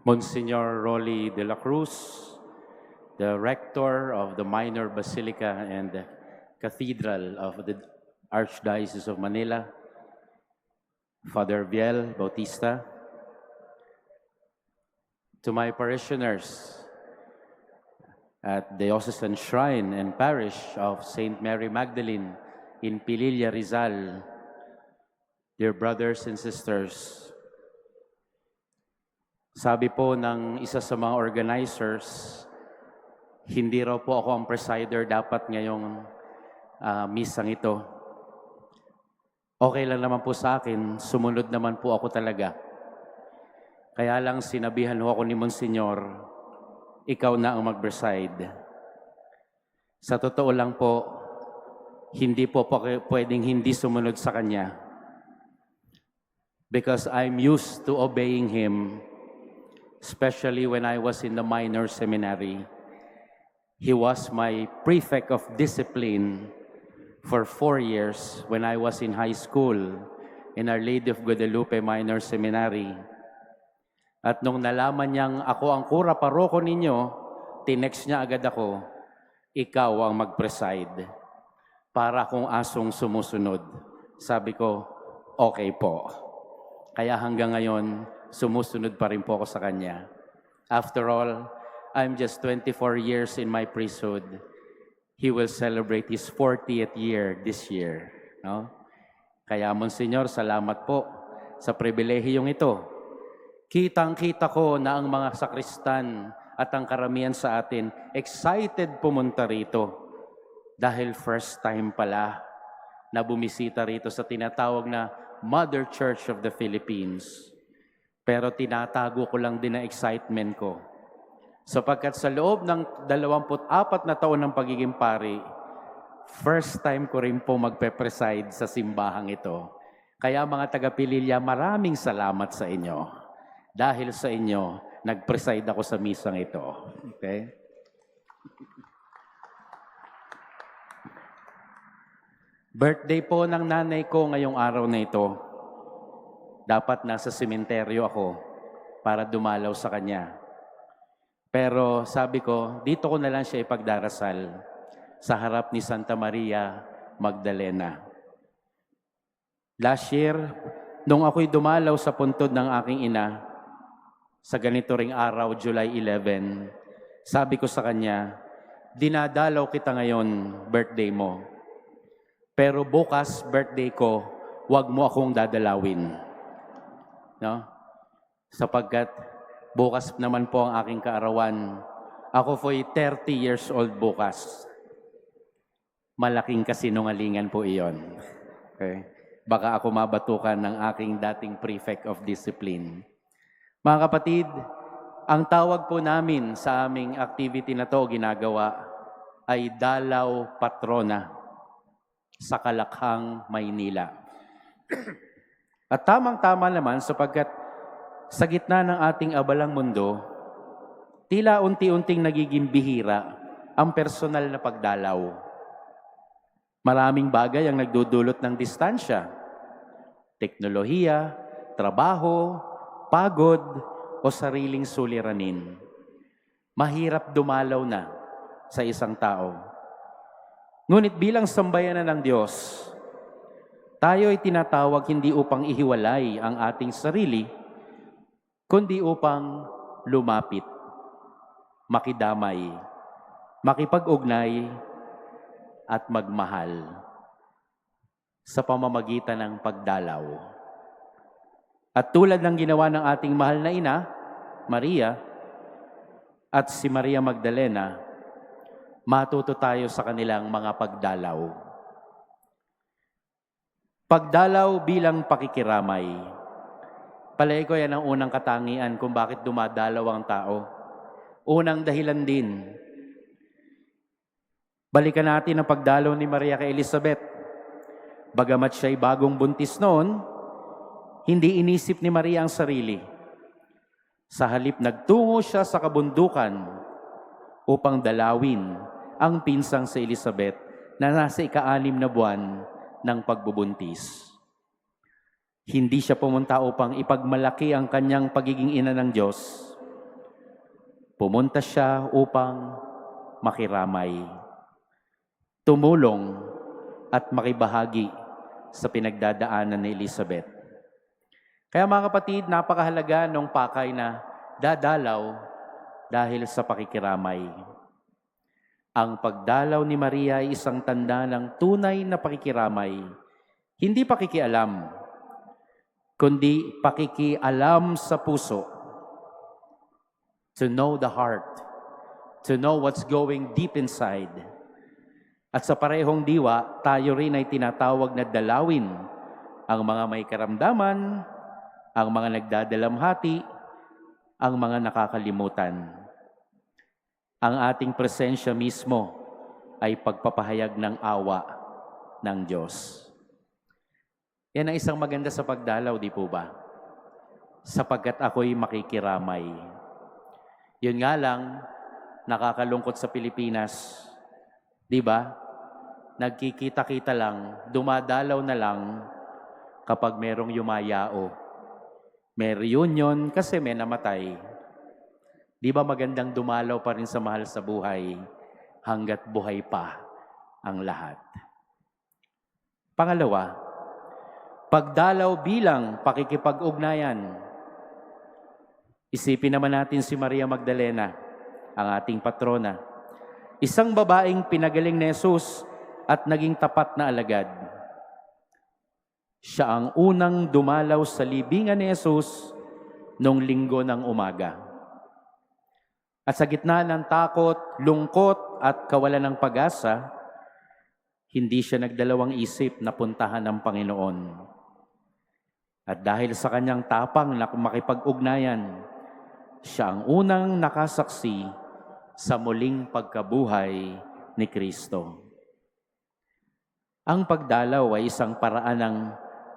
Monsignor Rolly de la Cruz, the rector of the Minor Basilica and Cathedral of the Archdiocese of Manila, Father Viel Bautista, to my parishioners at Diocesan Shrine and Parish of St. Mary Magdalene in Pililla, Rizal, dear brothers and sisters, sabi po ng isa sa mga organizers, hindi raw po ako ang presider dapat ngayong misang ito. Okay lang naman po sa akin, sumunod naman po ako talaga. Kaya lang sinabihan ho ako ni Monsignor, ikaw na ang mag-preside. Sa totoo lang po, hindi po pwedeng hindi sumunod sa kanya. Because I'm used to obeying him, especially when I was in the minor seminary. He was my prefect of discipline for 4 years when I was in high school in Our Lady of Guadalupe Minor Seminary. At nung nalaman niyang ako ang kura paroko ninyo, tinext niya agad ako, ikaw ang mag-preside para akong asong sumusunod. Sabi ko, okay po. Kaya hanggang ngayon, sumusunod pa rin po ako sa kanya. After all, I'm just 24 years in my priesthood. He will celebrate his 40th year this year. No? Kaya, Monsignor, salamat po sa pribilehiyong ito. Kitang-kita ko na ang mga sakristan at ang karamihan sa atin excited pumunta rito dahil first time pala na bumisita rito sa tinatawag na Mother Church of the Philippines. Pero tinatago ko lang din ang excitement ko. Sapagkat sa loob ng 24 na taon ng pagiging pari, first time ko rin po magpe-preside sa simbahang ito. Kaya mga taga-Pililla, maraming salamat sa inyo. Dahil sa inyo, nag-preside ako sa misang ito. Okay? Birthday po ng nanay ko ngayong araw na ito. Dapat nasa sementeryo ako para dumalaw sa kanya. Pero sabi ko, dito ko na lang siya ipagdarasal sa harap ni Santa Maria Magdalena. Last year, nung ako'y dumalaw sa puntod ng aking ina, sa ganito ring araw, July 11, sabi ko sa kanya, dinadalaw kita ngayon, birthday mo. Pero bukas, birthday ko, huwag mo akong dadalawin. No? Sapagkat bukas naman po ang aking kaarawan. Ako po'y 30 years old bukas. Malaking kasinungalingan po iyon. Okay? Baka ako mabatukan ng aking dating prefect of discipline. Mga kapatid, ang tawag po namin sa aming activity na to ginagawa ay Dalaw Patrona sa Kalakhang, Maynila. At tamang-tama naman sapagkat sa gitna ng ating abalang mundo, tila unti-unting nagiging bihira ang personal na pagdalaw. Maraming bagay ang nagdudulot ng distansya. Teknolohiya, trabaho, pagod, o sariling suliranin. Mahirap dumalaw na sa isang tao. Ngunit bilang sambayanan ng Diyos, tayo ay tinatawag hindi upang ihiwalay ang ating sarili, kundi upang lumapit, makidamay, makipag-ugnay, at magmahal sa pamamagitan ng pagdalaw. At tulad ng ginawa ng ating mahal na ina, Maria, at si Maria Magdalena, matuto tayo sa kanilang mga pagdalaw. Pagdalaw bilang pakikiramay. Palagi ko yan ang unang katangian kung bakit dumadalaw ang tao. Unang dahilan din. Balikan natin ang pagdalaw ni Maria kay Elizabeth. Bagamat siya'y bagong buntis noon, hindi inisip ni Maria ang sarili. Sa halip nagtungo siya sa kabundukan upang dalawin ang pinsang si Elizabeth na nasa ika-6 na buwan ng pagbubuntis. Hindi siya pumunta upang ipagmalaki ang kanyang pagiging ina ng Diyos, Pumunta siya upang makiramay, tumulong at makibahagi sa pinagdadaanan ni Elizabeth. Kaya mga kapatid, napakahalaga ng pakay na dadalaw dahil sa pakikiramay. Ang pagdalaw ni Maria ay isang tanda ng tunay na pakikiramay. Hindi pakikialam, kundi pakikialam sa puso. To know the heart, to know what's going deep inside. At sa parehong diwa, tayo rin ay tinatawag na dalawin ang mga may karamdaman, ang mga nagdadalamhati, ang mga nakakalimutan. Ang ating presensya mismo ay pagpapahayag ng awa ng Diyos. Yan ang isang maganda sa pagdalaw, di po ba? Sapagkat ako'y makikiramay. Yun nga lang, nakakalungkot sa Pilipinas. Di ba? Nagkikita-kita lang, dumadalaw na lang kapag merong yumayao. May reunion kasi may namatay. Di ba magandang dumalaw pa rin sa mahal sa buhay hanggat buhay pa ang lahat? Pangalawa, pagdalaw bilang pakikipag-ugnayan. Isipin naman natin si Maria Magdalena, ang ating patrona. Isang babaeng pinagaling ni Jesus at naging tapat na alagad. Siya ang unang dumalaw sa libingan ni Jesus noong linggo ng umaga. At sa gitna ng takot, lungkot at kawalan ng pag-asa, hindi siya nagdalawang isip na puntahan ng Panginoon. At dahil sa kanyang tapang na makipag-ugnayan, siya ang unang nakasaksi sa muling pagkabuhay ni Kristo. Ang pagdalaw ay isang paraan ng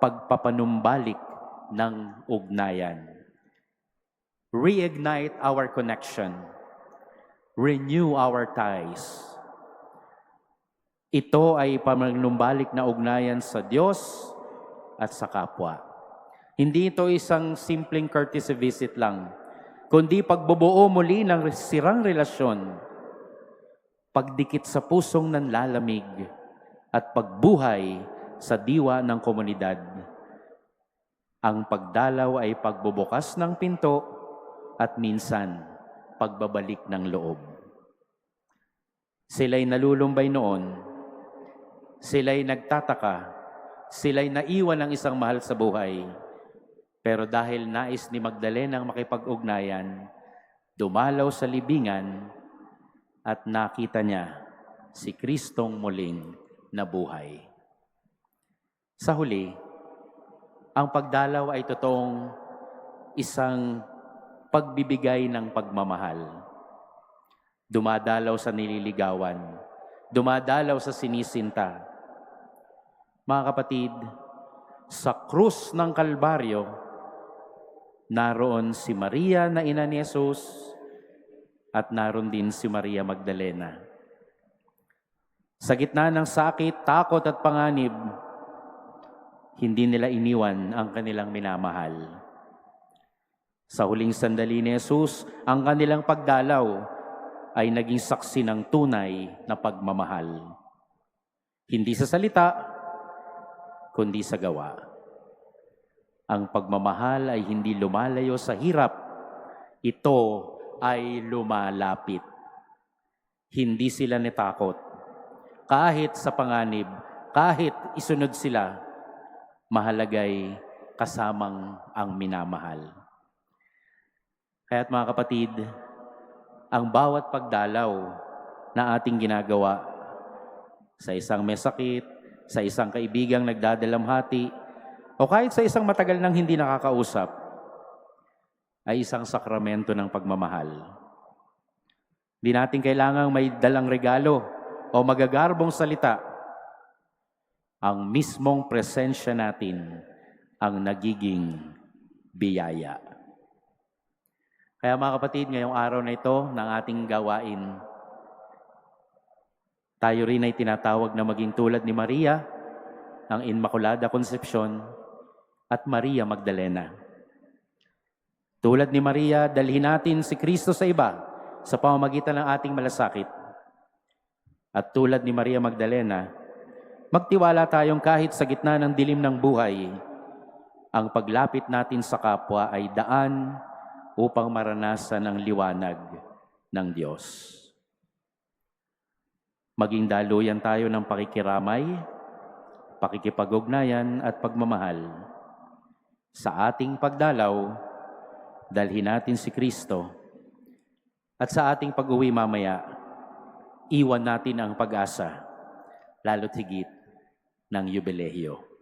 pagpapanumbalik ng ugnayan. Reignite our connection. Renew our ties. Ito ay pamanumbalik na ugnayan sa Diyos at sa kapwa. Hindi ito isang simpleng courtesy visit lang, kundi pagbubuo muli ng sirang relasyon, pagdikit sa pusong nanlalamig, at pagbuhay sa diwa ng komunidad. Ang pagdalaw ay pagbubukas ng pinto at minsan pagbabalik ng loob. Sila'y nalulumbay noon, sila'y nagtataka, sila'y naiwan ng isang mahal sa buhay. Pero dahil nais ni Magdalena ang makipag-ugnayan, dumalaw sa libingan at nakita niya si Kristong muling nabuhay. Sa huli, ang pagdalaw ay totoong isang pagbibigay ng pagmamahal. Dumadalaw sa nililigawan, dumadalaw sa sinisinta. Mga kapatid, sa krus ng Kalbaryo, naroon si Maria na ina ni Jesus at naroon din si Maria Magdalena. Sa gitna ng sakit, takot at panganib, hindi nila iniwan ang kanilang minamahal. Sa huling sandali ni Jesus, ang kanilang pagdalaw ay naging saksi ng tunay na pagmamahal. Hindi sa salita, kundi sa gawa. Ang pagmamahal ay hindi lumalayo sa hirap. Ito ay lumalapit. Hindi sila natakot. Kahit sa panganib, kahit isunod sila, mahalagay kasamang ang minamahal. Kaya't mga kapatid, ang bawat pagdalaw na ating ginagawa sa isang may sakit, sa isang kaibigang nagdadalamhati, o kahit sa isang matagal nang hindi nakakausap, ay isang sakramento ng pagmamahal. Hindi natin kailangang may dalang regalo o magagarbong salita. Ang mismong presensya natin ang nagiging biyaya. Kaya mga kapatid, ngayong araw na ito ng ating gawain, tayo rin ay tinatawag na maging tulad ni Maria, ang Immaculada Concepcion, at Maria Magdalena. Tulad ni Maria, dalhin natin si Kristo sa iba sa pamamagitan ng ating malasakit. At tulad ni Maria Magdalena, magtiwala tayong kahit sa gitna ng dilim ng buhay, ang paglapit natin sa kapwa ay daan upang maranasan ang liwanag ng Diyos. Maging daluyan tayo ng pakikiramay, pakikipag-ugnayan at pagmamahal. Sa ating pagdalaw, dalhin natin si Kristo. At sa ating pag-uwi mamaya, iwan natin ang pag-asa, lalo't higit ng yubilehyo.